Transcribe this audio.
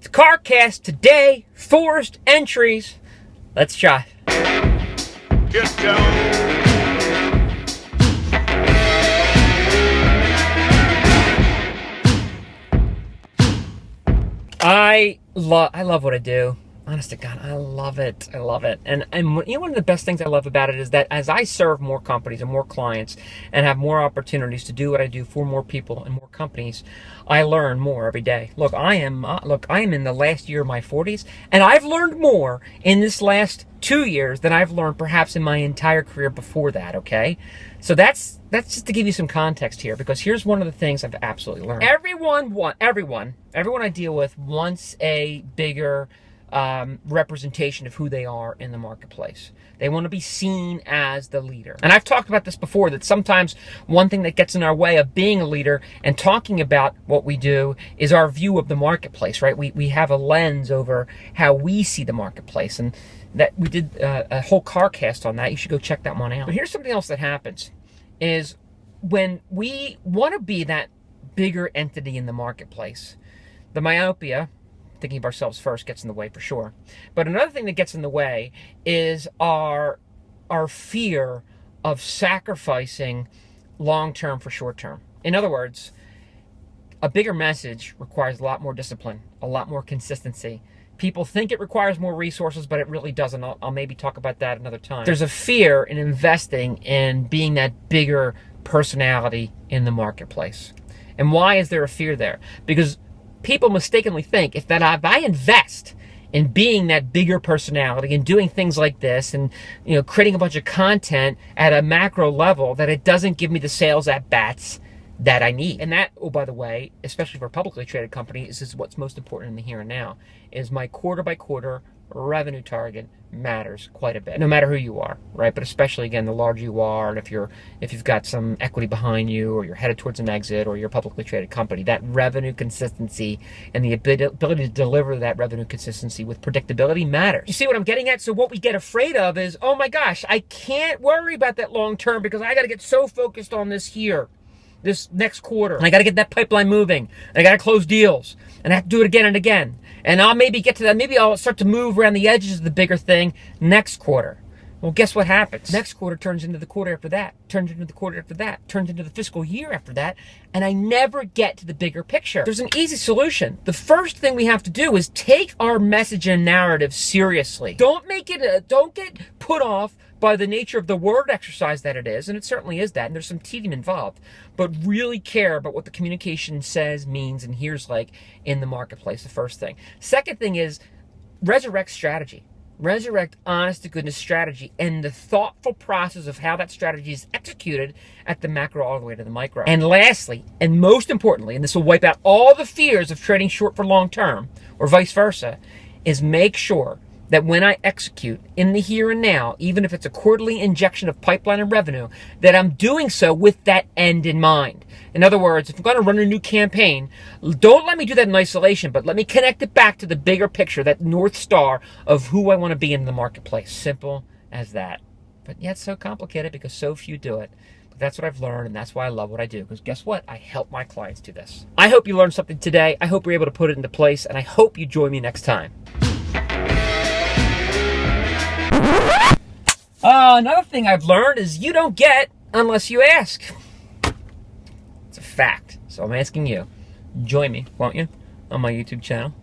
It's the CarCast today, forced entries. Let's try. Get down. I love what I do. Honest to God, I love it. I love it. And you know, one of the best things I love about it is that as I serve more companies and more clients and have more opportunities to do what I do for more people and more companies, I learn more every day. Look, I am in the last year of my 40s, and I've learned more in this last 2 years than I've learned perhaps in my entire career before that, okay? So that's just to give you some context here, because here's one of the things I've absolutely learned. Everyone I deal with wants a bigger representation of who they are in the marketplace. They want to be seen as the leader. And I've talked about this before, that sometimes one thing that gets in our way of being a leader and talking about what we do is our view of the marketplace, right? We have a lens over how we see the marketplace, and that we did a whole CarCast on that. You should go check that one out. But here's something else that happens, is when we want to be that bigger entity in the marketplace, the myopia, thinking of ourselves first, gets in the way for sure. But another thing that gets in the way is our fear of sacrificing long-term for short-term. In other words, a bigger message requires a lot more discipline, a lot more consistency. People think it requires more resources, but it really doesn't. I'll maybe talk about that another time. There's a fear in investing in being that bigger personality in the marketplace. And why is there a fear there? Because people mistakenly think if I invest in being that bigger personality and doing things like this and, you know, creating a bunch of content at a macro level, that it doesn't give me the sales at bats that I need. And that, oh, by the way, especially for a publicly traded company, is what's most important in the here and now, is my quarter by quarter revenue target matters quite a bit, no matter who you are, right? But especially, again, the larger you are, and if you've got some equity behind you, or you're headed towards an exit, or you're a publicly traded company, that revenue consistency and the ability to deliver that revenue consistency with predictability matters. You see what I'm getting at? So what we get afraid of is, oh my gosh, I can't worry about that long term because I got to get so focused on this next quarter, and I got to get that pipeline moving, and I got to close deals, and I have to do it again and again. And I'll maybe get to that. Maybe I'll start to move around the edges of the bigger thing next quarter. Well, guess what happens? Next quarter turns into the quarter after that, turns into the quarter after that, turns into the fiscal year after that, and I never get to the bigger picture. There's an easy solution. The first thing we have to do is take our message and narrative seriously. Don't get put off by the nature of the word exercise that it is, and it certainly is that, and there's some tedium involved, but really care about what the communication says, means, and here's like in the marketplace, the first thing. Second thing is resurrect strategy. Resurrect honest to goodness strategy and the thoughtful process of how that strategy is executed at the macro all the way to the micro. And lastly, and most importantly, and this will wipe out all the fears of trading short for long term, or vice versa, is make sure that when I execute in the here and now, even if it's a quarterly injection of pipeline and revenue, that I'm doing so with that end in mind. In other words, if I'm going to run a new campaign, don't let me do that in isolation, but let me connect it back to the bigger picture, that North Star of who I want to be in the marketplace. Simple as that. But yet so complicated because so few do it. But that's what I've learned, and that's why I love what I do. Because guess what? I help my clients do this. I hope you learned something today. I hope you're able to put it into place, and I hope you join me next time. Another thing I've learned is you don't get unless you ask. It's a fact. So I'm asking you, join me, won't you, on my YouTube channel?